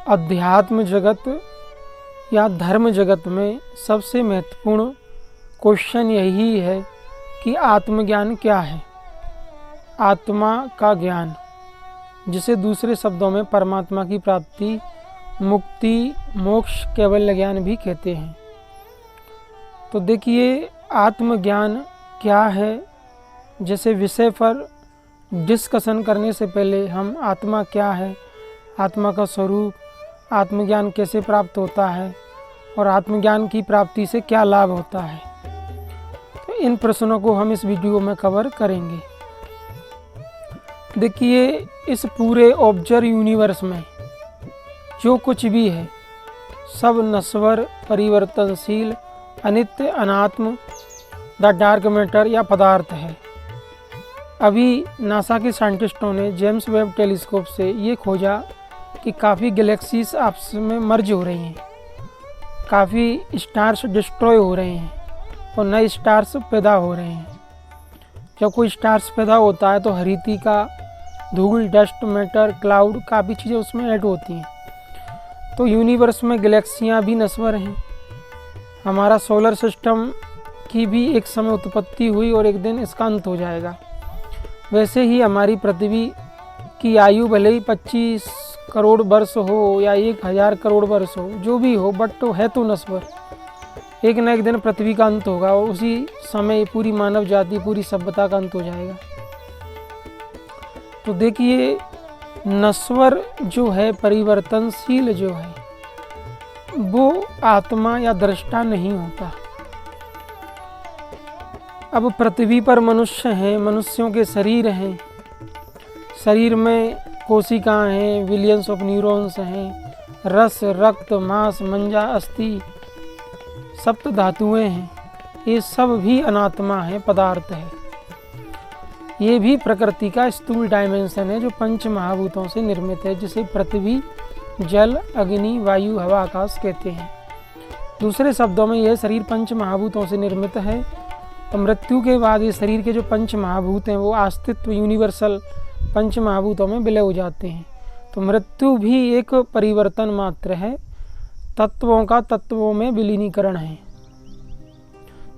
अध्यात्म जगत या धर्म जगत में सबसे महत्वपूर्ण क्वेश्चन यही है कि आत्मज्ञान क्या है। आत्मा का ज्ञान, जिसे दूसरे शब्दों में परमात्मा की प्राप्ति, मुक्ति, मोक्ष, कैवल्य ज्ञान भी कहते हैं। तो देखिए, आत्मज्ञान क्या है, जैसे विषय पर डिस्कशन करने से पहले हम आत्मा क्या है, आत्मा का स्वरूप, आत्मज्ञान कैसे प्राप्त होता है और आत्मज्ञान की प्राप्ति से क्या लाभ होता है, तो इन प्रश्नों को हम इस वीडियो में कवर करेंगे। देखिए, इस पूरे ऑब्जर्व यूनिवर्स में जो कुछ भी है सब नश्वर, परिवर्तनशील, अनित्य, अनात्म, द डार्क मैटर या पदार्थ है। अभी नासा के साइंटिस्टों ने जेम्स वेब टेलीस्कोप से ये खोजा कि काफ़ी गैलेक्सीज आपस में मर्ज हो रही हैं, काफ़ी स्टार्स डिस्ट्रॉय हो रहे हैं और नए स्टार्स पैदा हो रहे हैं। जब कोई स्टार्स पैदा होता है तो हरीती का धूल, डस्ट, मैटर, क्लाउड, काफ़ी चीज़ें उसमें ऐड होती हैं। तो यूनिवर्स में गैलेक्सियाँ भी नश्वर हैं। हमारा सोलर सिस्टम की भी एक समय उत्पत्ति हुई और एक दिन इसका अंत हो जाएगा। वैसे ही हमारी पृथ्वी की आयु भले ही 25 करोड़ वर्ष हो या 1000 करोड़ वर्ष हो, जो भी हो, बट तो है तो नश्वर। एक न एक दिन पृथ्वी का अंत होगा और उसी समय पूरी मानव जाति, पूरी सभ्यता का अंत हो जाएगा। तो देखिए, नश्वर जो है, परिवर्तनशील जो है, वो आत्मा या दृष्टा नहीं होता। अब पृथ्वी पर मनुष्य हैं, मनुष्यों के शरीर हैं, शरीर में कोशिकाएं हैं, बिलियंस ऑफ न्यूरॉन्स हैं, रस, रक्त, मांस, मज्जा, अस्थि, सप्त धातुएं हैं। ये सब भी अनात्मा है, पदार्थ है। ये भी प्रकृति का स्थूल डायमेंशन है जो पंच महाभूतों से निर्मित है, जिसे पृथ्वी, जल, अग्नि, वायु, हवा, आकाश कहते हैं। दूसरे शब्दों में यह शरीर पंच महाभूतों से निर्मित है। तो मृत्यु के बाद ये शरीर के जो पंच महाभूत हैं वो अस्तित्व यूनिवर्सल पंच महाभूतों में विलय हो जाते हैं। तो मृत्यु भी एक परिवर्तन मात्र है, तत्वों का तत्वों में विलीनीकरण है।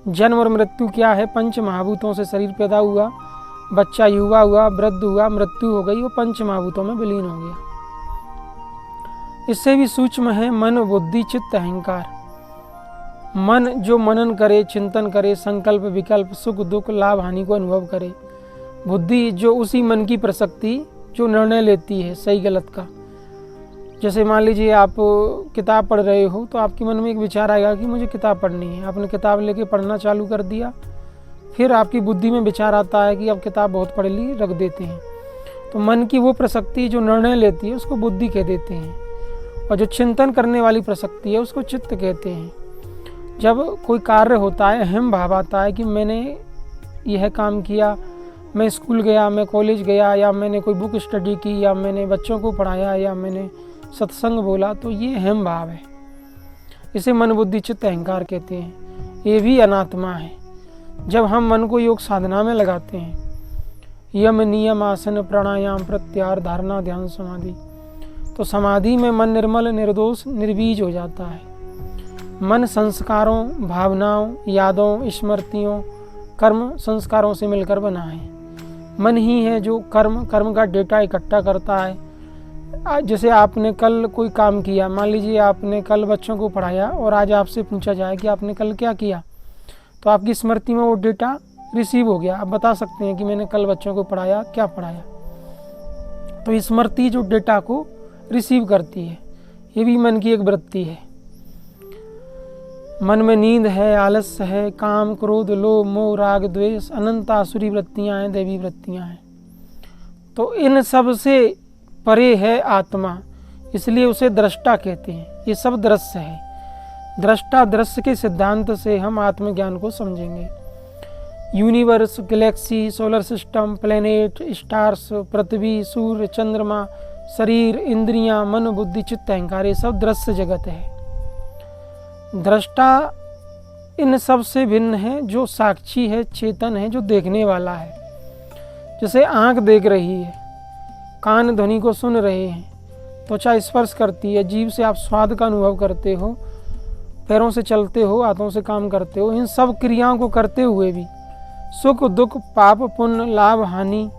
जन्म और मृत्यु क्या है? पंच महाभूतों से शरीर पैदा हुआ, बच्चा युवा हुआ, वृद्ध हुआ, मृत्यु हो गई, वो पंच महाभूतों में विलीन हो गया। इससे भी सूक्ष्म है मन, बुद्धि, चित्त, अहंकार। मन जो मनन करे, चिंतन करे, संकल्प, विकल्प, सुख, दुख, लाभ, हानि को अनुभव करे। बुद्धि जो उसी मन की प्रसक्ति जो निर्णय लेती है सही गलत का। जैसे मान लीजिए आप किताब पढ़ रहे हो तो आपके मन में एक विचार आएगा कि मुझे किताब पढ़नी है। आपने किताब लेके पढ़ना चालू कर दिया, फिर आपकी बुद्धि में विचार आता है कि अब किताब बहुत पढ़ ली, रख देते हैं। तो मन की वो प्रसक्ति जो निर्णय लेती है उसको बुद्धि कह देते हैं, और जो चिंतन करने वाली प्रसक्ति है उसको चित्त कहते हैं। जब कोई कार्य होता है, अहम भाव आता है कि मैंने यह काम किया, मैं स्कूल गया, मैं कॉलेज गया, या मैंने कोई बुक स्टडी की, या मैंने बच्चों को पढ़ाया, या मैंने सत्संग बोला, तो ये अहम भाव है। इसे मन, बुद्धि, चित्त, अहंकार कहते हैं। ये भी अनात्मा है। जब हम मन को योग साधना में लगाते हैं, यम, नियम, आसन, प्राणायाम, प्रत्याहार, धारणा, ध्यान, समाधि, तो समाधि में मन निर्मल, निर्दोष, निर्बीज हो जाता है। मन संस्कारों, भावनाओं, यादों, स्मृतियों, कर्म संस्कारों से मिलकर बना है। मन ही है जो कर्म का डेटा इकट्ठा करता है। जैसे आपने कल कोई काम किया, मान लीजिए आपने कल बच्चों को पढ़ाया और आज आपसे पूछा जाए कि आपने कल क्या किया, तो आपकी स्मृति में वो डेटा रिसीव हो गया। आप बता सकते हैं कि मैंने कल बच्चों को पढ़ाया, क्या पढ़ाया। तो स्मृति जो डेटा को रिसीव करती है, ये भी मन की एक वृत्ति है। मन में नींद है, आलस्य है, काम, क्रोध, लोभ, मोह, राग, द्वेष, अनंत आसुरी वृत्तियाँ हैं, दैवी वृत्तियाँ हैं। तो इन सब से परे है आत्मा, इसलिए उसे दृष्टा कहते हैं। ये सब दृश्य है। दृष्टा दृश्य के सिद्धांत से हम आत्मज्ञान को समझेंगे। Universe, galaxy, solar system, planet, stars, पृथ्वी, सूर्य, चंद्रमा, शरीर, इंद्रियां, मन, बुद्धि, चित्त, अहंकार, ये सब दृश्य जगत है। दृष्टा इन सब से भिन्न है, जो साक्षी है, चेतन है, जो देखने वाला है। जैसे आँख देख रही है, कान ध्वनि को सुन रहे हैं, त्वचा स्पर्श करती है, जीभ से आप स्वाद का अनुभव करते हो, पैरों से चलते हो, हाथों से काम करते हो। इन सब क्रियाओं को करते हुए भी सुख दुख, पाप पुण्य, लाभ हानि,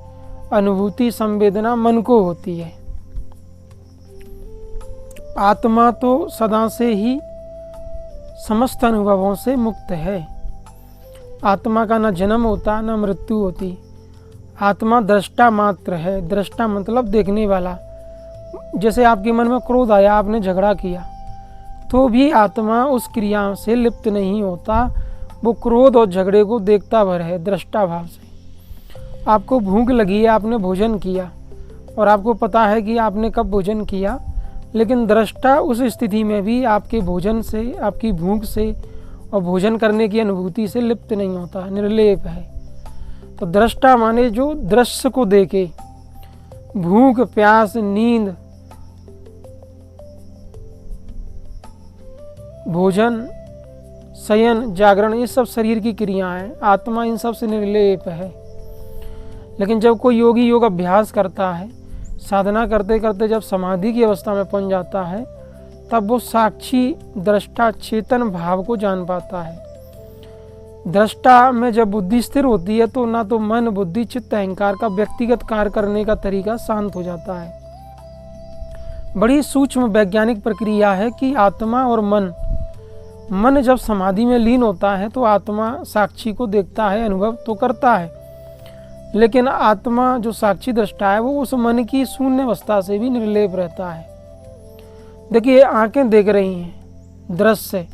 अनुभूति, संवेदना मन को होती है। आत्मा तो सदा से ही समस्त अनुभवों से मुक्त है। आत्मा का न जन्म होता न मृत्यु होती। आत्मा दृष्टा मात्र है। दृष्टा मतलब देखने वाला। जैसे आपके मन में क्रोध आया, आपने झगड़ा किया, तो भी आत्मा उस क्रिया से लिप्त नहीं होता, वो क्रोध और झगड़े को देखता भर है दृष्टा भाव से। आपको भूख लगी है, आपने भोजन किया और आपको पता है कि आपने कब भोजन किया, लेकिन दृष्टा उस स्थिति में भी आपके भोजन से, आपकी भूख से और भोजन करने की अनुभूति से लिप्त नहीं होता, निर्लेप है। तो दृष्टा माने जो दृश्य को देखे। भूख, प्यास, नींद, भोजन, शयन, जागरण, ये सब शरीर की क्रियाएं हैं। आत्मा इन सब से निर्लेप है। लेकिन जब कोई योगी योग अभ्यास करता है, साधना करते करते जब समाधि की अवस्था में पहुंच जाता है, तब वो साक्षी दृष्टा चेतन भाव को जान पाता है। दृष्टा में जब बुद्धि स्थिर होती है तो ना तो मन, बुद्धि, चित्त, अहंकार का व्यक्तिगत कार्य करने का तरीका शांत हो जाता है। बड़ी सूक्ष्म वैज्ञानिक प्रक्रिया है कि आत्मा और मन जब समाधि में लीन होता है तो आत्मा साक्षी को देखता है, अनुभव तो करता है, लेकिन आत्मा जो साक्षी दृष्टा है वो उस मन की शून्य अवस्था से भी निर्लेप रहता है। देखिए, आंखें देख रही हैं दृश्य,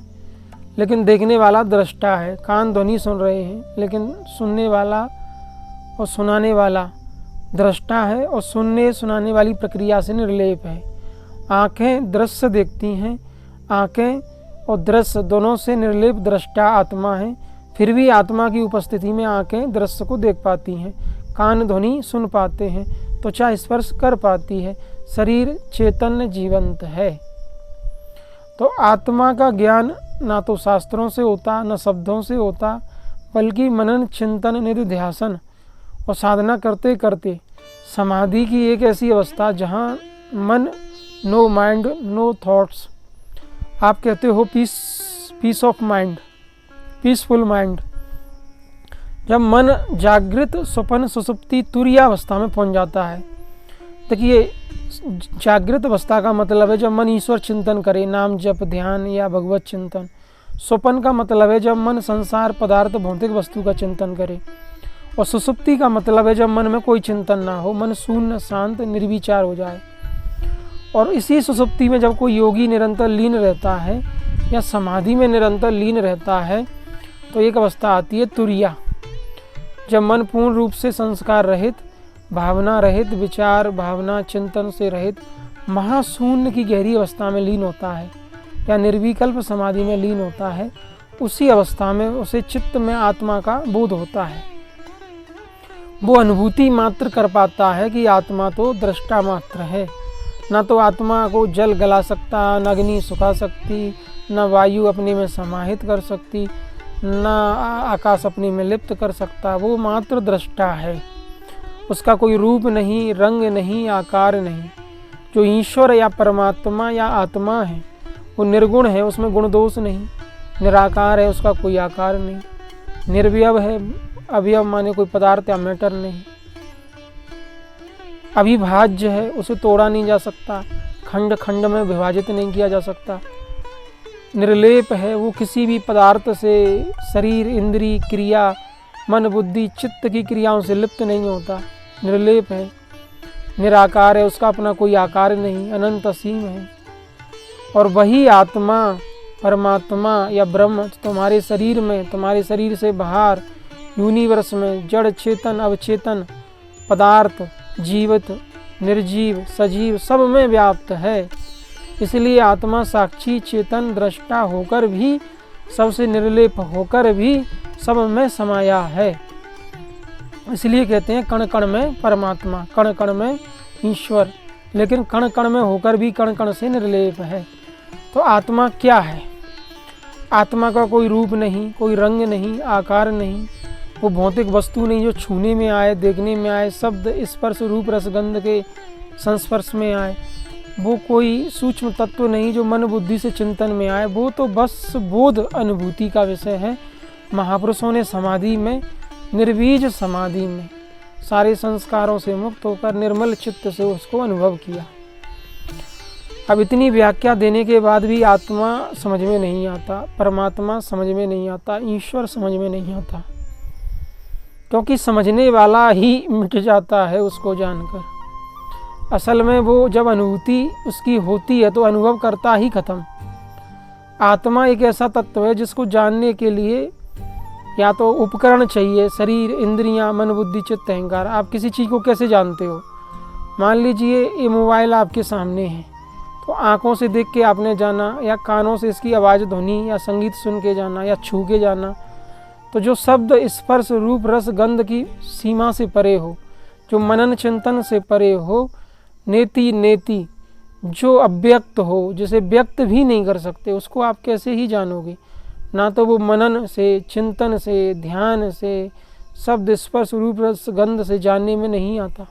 लेकिन देखने वाला दृष्टा है। कान ध्वनि सुन रहे हैं, लेकिन सुनने वाला और सुनाने वाला दृष्टा है और सुनने सुनाने वाली प्रक्रिया से निर्लेप है। आंखें दृश्य देखती हैं, आंखें और दृश्य दोनों से निर्लेप दृष्टा आत्मा है। फिर भी आत्मा की उपस्थिति में आंखें दृश्य को देख पाती हैं, कान ध्वनि सुन पाते हैं, त्वचा स्पर्श कर पाती है, शरीर चैतन्य जीवंत है। तो आत्मा का ज्ञान ना तो शास्त्रों से होता, न शब्दों से होता, बल्कि मनन, चिंतन, निधिध्यासन और साधना करते करते समाधि की एक ऐसी अवस्था जहाँ मन, नो माइंड, नो थॉट्स, आप कहते हो peace of mind, peaceful mind. जब मन जागृत, स्वप्न, सुषुप्ति, तुरीय अवस्था में पहुंच जाता है। देखिए, जागृत अवस्था का मतलब है जब मन ईश्वर चिंतन करे, नाम जप, ध्यान या भगवत चिंतन। स्वप्न का मतलब है जब मन संसार, पदार्थ, भौतिक वस्तु का चिंतन करे। और सुषुप्ति का मतलब है जब मन में कोई चिंतन ना हो, मन शून्य, शांत, निर्विचार हो जाए। और इसी सुषुप्ति में जब कोई योगी निरंतर लीन रहता है या समाधि में निरंतर लीन रहता है, तो एक अवस्था आती है तुरीया, जब मन पूर्ण रूप से संस्कार रहित, भावना रहित, विचार, भावना, चिंतन से रहित महाशून्य की गहरी अवस्था में लीन होता है या निर्विकल्प समाधि में लीन होता है। उसी अवस्था में उसे चित्त में आत्मा का बोध होता है। वो अनुभूति मात्र कर पाता है कि आत्मा तो दृष्टा मात्र है। न तो आत्मा को जल गला सकता, न अग्नि सुखा सकती, न वायु अपने में समाहित कर सकती, न आकाश अपने में लिप्त कर सकता। वो मात्र दृष्टा है। उसका कोई रूप नहीं, रंग नहीं, आकार नहीं। जो ईश्वर या परमात्मा या आत्मा है वो निर्गुण है, उसमें गुण दोष नहीं। निराकार है, उसका कोई आकार नहीं। निर्वयव है, अवयव माने कोई पदार्थ या मैटर नहीं। अविभाज्य है, उसे तोड़ा नहीं जा सकता, खंड खंड में विभाजित नहीं किया जा सकता। निर्लेप है, वो किसी भी पदार्थ से, शरीर, इंद्री, क्रिया, मन, बुद्धि, चित्त की क्रियाओं से लिप्त नहीं होता, निर्लेप है। निराकार है, उसका अपना कोई आकार नहीं, अनंत असीम है। और वही आत्मा, परमात्मा या ब्रह्म तुम्हारे शरीर में, तुम्हारे शरीर से बाहर यूनिवर्स में जड़, चेतन, अवचेतन, पदार्थ, जीवित, निर्जीव, सजीव सब में व्याप्त है। इसलिए आत्मा साक्षी, चेतन, दृष्टा होकर भी, सबसे निर्लेप होकर भी सब में समाया है। इसलिए कहते हैं कण कण में परमात्मा, कण कण में ईश्वर, लेकिन कण कण में होकर भी कण कण से निर्लेप है। तो आत्मा क्या है? आत्मा का कोई रूप नहीं, कोई रंग नहीं, आकार नहीं, वो भौतिक वस्तु नहीं जो छूने में आए, देखने में आए, शब्द, स्पर्श, रूप, रसगंध के संस्पर्श में आए। वो कोई सूक्ष्म तत्व नहीं जो मन बुद्धि से चिंतन में आए, वो तो बस बोध अनुभूति का विषय है। महापुरुषों ने समाधि में, निर्बीज समाधि में सारे संस्कारों से मुक्त होकर निर्मल चित्त से उसको अनुभव किया। अब इतनी व्याख्या देने के बाद भी आत्मा समझ में नहीं आता, परमात्मा समझ में नहीं आता, ईश्वर समझ में नहीं आता, क्योंकि समझने वाला ही मिट जाता है उसको जानकर। असल में वो जब अनुभूति उसकी होती है तो अनुभव करता ही खत्म। आत्मा एक ऐसा तत्व है जिसको जानने के लिए या तो उपकरण चाहिए, शरीर, इंद्रियां, मन, बुद्धि, चित्त, अहंकार। आप किसी चीज़ को कैसे जानते हो? मान लीजिए ये मोबाइल आपके सामने है, तो आँखों से देख के आपने जाना, या कानों से इसकी आवाज़, ध्वनि या संगीत सुन के जाना, या छू के जाना। तो जो शब्द, स्पर्श, रूप, रस, गंध की सीमा से परे हो, जो मनन चिंतन से परे हो, नेति नेति जो अव्यक्त हो, जिसे व्यक्त भी नहीं कर सकते, उसको आप कैसे ही जानोगे? ना तो वो मनन से, चिंतन से, ध्यान से, शब्द, स्पर्श, रूप, रस, गंध से जानने में नहीं आता।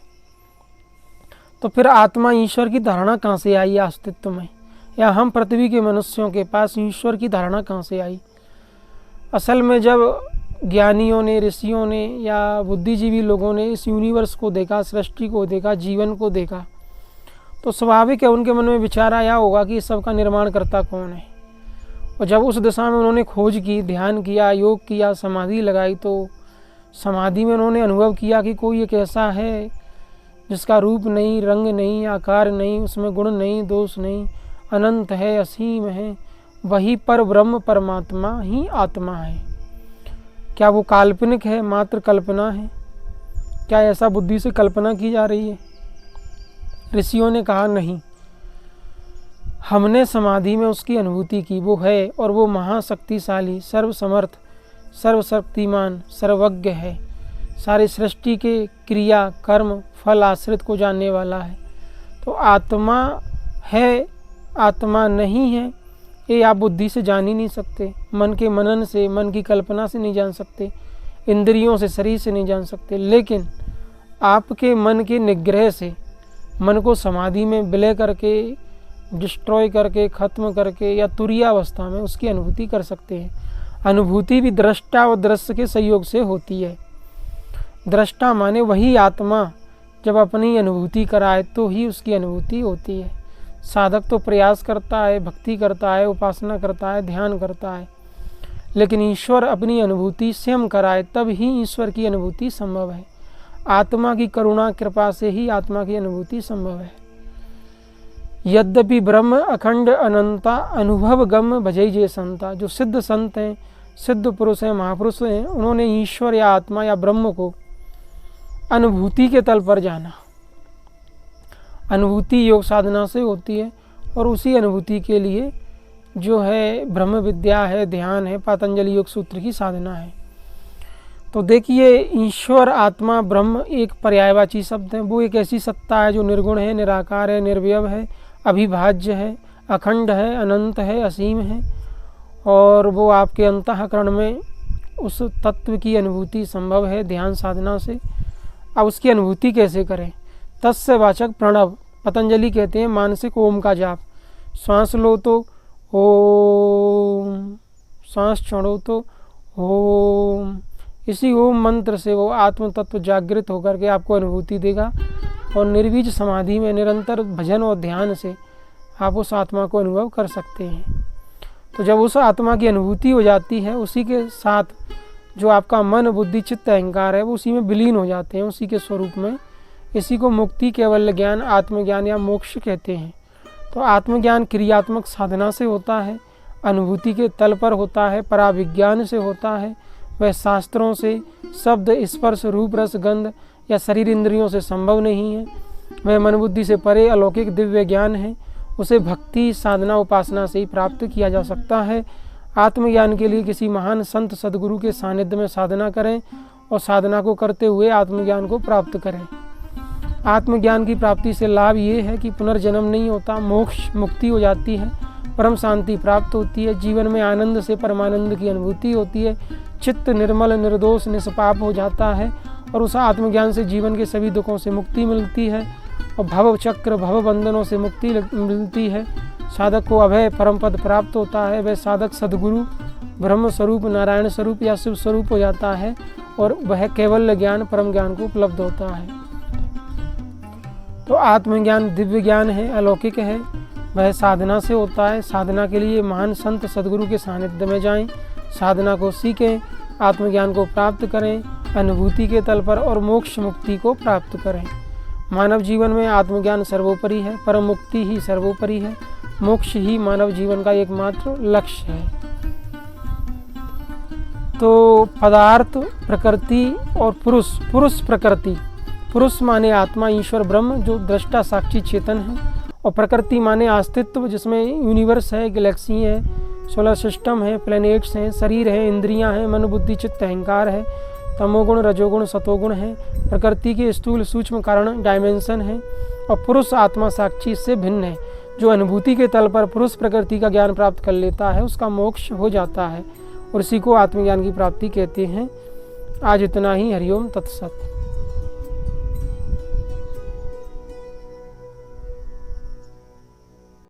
तो फिर आत्मा, ईश्वर की धारणा कहाँ से आई अस्तित्व में? या हम पृथ्वी के मनुष्यों के पास ईश्वर की धारणा कहाँ से आई? असल में जब ज्ञानियों ने, ऋषियों ने या बुद्धिजीवी लोगों ने इस यूनिवर्स को देखा, सृष्टि को देखा, जीवन को देखा, तो स्वाभाविक है उनके मन में विचार आया होगा कि इस सब का निर्माण करता कौन है। और जब उस दिशा में उन्होंने खोज की, ध्यान किया, योग किया, समाधि लगाई, तो समाधि में उन्होंने अनुभव किया कि कोई एक ऐसा है जिसका रूप नहीं, रंग नहीं, आकार नहीं, उसमें गुण नहीं, दोष नहीं, अनंत है, असीम है, वही पर ब्रह्म परमात्मा ही आत्मा है। क्या वो काल्पनिक है, मात्र कल्पना है? क्या ऐसा बुद्धि से कल्पना की जा रही है? ऋषियों ने कहा नहीं, हमने समाधि में उसकी अनुभूति की, वो है, और वो महाशक्तिशाली, सर्वसमर्थ, सर्वशक्तिमान, सर्वज्ञ है, सारी सृष्टि के क्रिया, कर्म, फल, आश्रित को जानने वाला है। तो आत्मा है, आत्मा नहीं है, ये आप बुद्धि से जान ही नहीं सकते, मन के मनन से, मन की कल्पना से नहीं जान सकते, इंद्रियों से, शरीर से नहीं जान सकते। लेकिन आपके मन के निग्रह से, मन को समाधि में विलय करके, डिस्ट्रॉय करके, खत्म करके, या तुरीयावस्था में उसकी अनुभूति कर सकते हैं। अनुभूति भी दृष्टा और दृश्य के सहयोग से होती है। दृष्टा माने वही आत्मा जब अपनी अनुभूति कराए तो ही उसकी अनुभूति होती है। साधक तो प्रयास करता है, भक्ति करता है, उपासना करता है, ध्यान करता है, लेकिन ईश्वर अपनी अनुभूति स्वयं कराए तब ही ईश्वर की अनुभूति संभव है। आत्मा की करुणा कृपा से ही आत्मा की अनुभूति संभव है। यद्यपि ब्रह्म अखंड अनंता अनुभव गम भजई जे संता, जो सिद्ध संत हैं, सिद्ध पुरुष हैं, महापुरुष हैं, उन्होंने ईश्वर या आत्मा या ब्रह्म को अनुभूति के तल पर जाना। अनुभूति योग साधना से होती है, और उसी अनुभूति के लिए जो है ब्रह्म विद्या है, ध्यान है, पतंजलि योग सूत्र की साधना है। तो देखिए, ईश्वर, आत्मा, ब्रह्म एक पर्यायवाची शब्द है। वो एक ऐसी सत्ता है जो निर्गुण है, निराकार है, निर्वयव है, अभिभाज्य है, अखंड है, अनंत है, असीम है, और वो आपके अंतःकरण में उस तत्व की अनुभूति संभव है ध्यान साधना से। अब उसकी अनुभूति कैसे करें? तस्य वाचक प्रणव, पतंजलि कहते हैं मानसिक ओम का जाप। श्वास लो तो ओम, श्वास छोड़ो तो ओम। इसी ओम मंत्र से वो आत्म तत्व जागृत होकर के आपको अनुभूति देगा, और निर्बीज समाधि में निरंतर भजन और ध्यान से आप उस आत्मा को अनुभव कर सकते हैं। तो जब उस आत्मा की अनुभूति हो जाती है, उसी के साथ जो आपका मन, बुद्धि, चित्त, अहंकार है, वो उसी में विलीन हो जाते हैं, उसी के स्वरूप में। इसी को मुक्ति, कैवल्य ज्ञान, आत्मज्ञान या मोक्ष कहते हैं। तो आत्मज्ञान क्रियात्मक साधना से होता है, अनुभूति के तल पर होता है, पराविज्ञान से होता है। वह शास्त्रों से, शब्द, स्पर्श, रूप, रस, गंध या शरीर इंद्रियों से संभव नहीं है। वह मन बुद्धि से परे अलौकिक दिव्य ज्ञान है। उसे भक्ति, साधना, उपासना से ही प्राप्त किया जा सकता है। आत्मज्ञान के लिए किसी महान संत सद्गुरु के सानिध्य में साधना करें, और साधना को करते हुए आत्मज्ञान को प्राप्त करें। आत्मज्ञान की प्राप्ति से लाभ ये है कि पुनर्जन्म नहीं होता, मोक्ष, मुक्ति हो जाती है, परम शांति प्राप्त होती है, जीवन में आनंद से परमानंद की अनुभूति होती है, चित्त निर्मल, निर्दोष, निष्पाप हो जाता है, और उस आत्मज्ञान से जीवन के सभी दुखों से मुक्ति मिलती है, और भव चक्र भव बंधनों से मुक्ति मिलती है। साधक को अभय परम पद प्राप्त होता है। वह साधक सद्गुरु ब्रह्म स्वरूप नारायण स्वरूप या शिव स्वरूप हो जाता है और वह केवल ज्ञान परम ज्ञान को उपलब्ध होता है। तो आत्मज्ञान दिव्य ज्ञान है, अलौकिक है, वह साधना से होता है। साधना के लिए महान संत सद्गुरु के सानिध्य में जाएं, साधना को सीखें, आत्मज्ञान को प्राप्त करें, अनुभूति के तल पर और मोक्ष मुक्ति को प्राप्त करें। मानव जीवन में आत्मज्ञान सर्वोपरि है, परम मुक्ति ही सर्वोपरि है, मोक्ष ही मानव जीवन का एकमात्र लक्ष्य है। तो पदार्थ, प्रकृति और पुरुष प्रकृति, पुरुष माने आत्मा ईश्वर ब्रह्म जो दृष्टा साक्षी चेतन है, और प्रकृति माने अस्तित्व जिसमें यूनिवर्स है, गैलेक्सी है, सोलर सिस्टम है, प्लैनेट्स हैं, शरीर है, इंद्रियां हैं, मन बुद्धि चित्त अहंकार है, तमोगुण रजोगुण सतोगुण है, प्रकृति के स्थूल सूक्ष्म कारण डायमेंशन है, और पुरुष आत्मा साक्षी से भिन्न है जो अनुभूति के तल पर पुरुष प्रकृति का ज्ञान प्राप्त कर लेता है, उसका मोक्ष हो जाता है और इसी को आत्मज्ञान की प्राप्ति कहते हैं। आज इतना ही। हरिओम तत्सत।